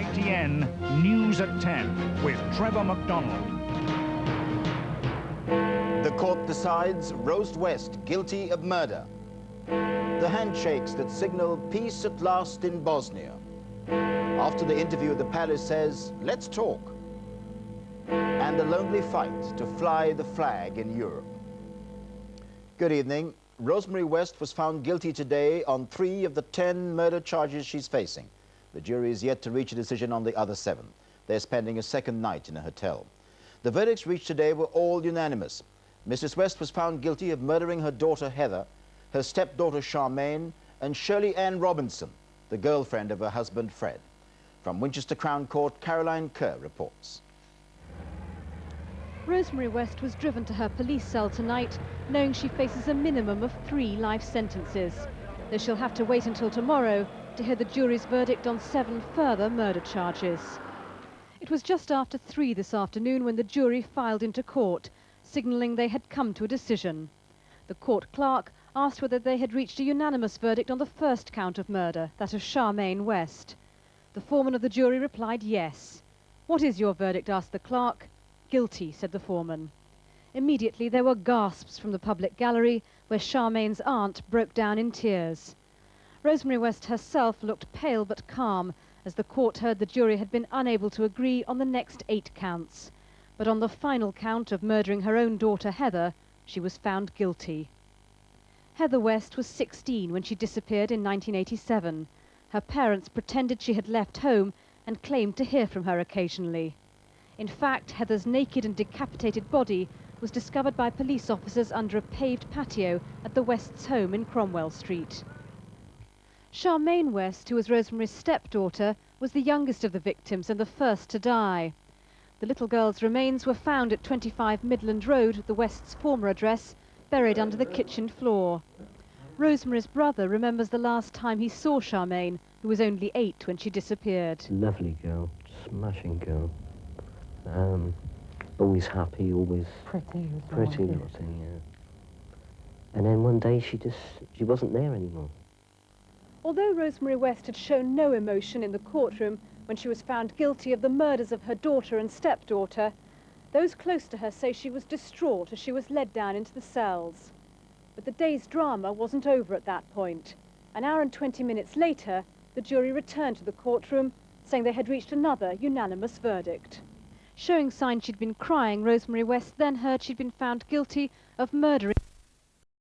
ITN News at 10 with Trevor McDonald. The court decides Rose West guilty of murder. The handshakes that signal peace at last in Bosnia. After the interview, the palace says, let's talk. And a lonely fight to fly the flag in Europe. Good evening. Rosemary West was found guilty today on 3 of the 10 murder charges she's facing. The jury is yet to reach a decision on the other 7. They're spending a second night in a hotel. The verdicts reached today were all unanimous. Mrs. West was found guilty of murdering her daughter Heather, her stepdaughter Charmaine, and Shirley Ann Robinson, the girlfriend of her husband Fred. From Winchester Crown Court, Caroline Kerr reports. Rosemary West was driven to her police cell tonight, knowing she faces a minimum of 3 life sentences. Though she'll have to wait until tomorrow to hear the jury's verdict on 7 further murder charges. It was just after 3 this afternoon when the jury filed into court, signalling they had come to a decision. The court clerk asked whether they had reached a unanimous verdict on the first count of murder, that of Charmaine West. The foreman of the jury replied yes. "What is your verdict?" asked the clerk. "Guilty," said the foreman. Immediately there were gasps from the public gallery, where Charmaine's aunt broke down in tears. Rosemary West herself looked pale but calm as the court heard the jury had been unable to agree on the next 8 counts. But on the final count of murdering her own daughter Heather, she was found guilty. Heather West was 16 when she disappeared in 1987. Her parents pretended she had left home and claimed to hear from her occasionally. In fact, Heather's naked and decapitated body was discovered by police officers under a paved patio at the West's home in Cromwell Street. Charmaine West, who was Rosemary's stepdaughter, was the youngest of the victims and the first to die. The little girl's remains were found at 25 Midland Road, the West's former address, buried under the kitchen floor. Rosemary's brother remembers the last time he saw Charmaine, who was only 8 when she disappeared. Lovely girl, smashing girl. Always happy, always pretty looking, yeah. And then one day she wasn't there anymore. Although Rosemary West had shown no emotion in the courtroom when she was found guilty of the murders of her daughter and stepdaughter, those close to her say she was distraught as she was led down into the cells. But the day's drama wasn't over at that point. An hour and 20 minutes later, the jury returned to the courtroom, saying they had reached another unanimous verdict. Showing signs she'd been crying, Rosemary West then heard she'd been found guilty of murdering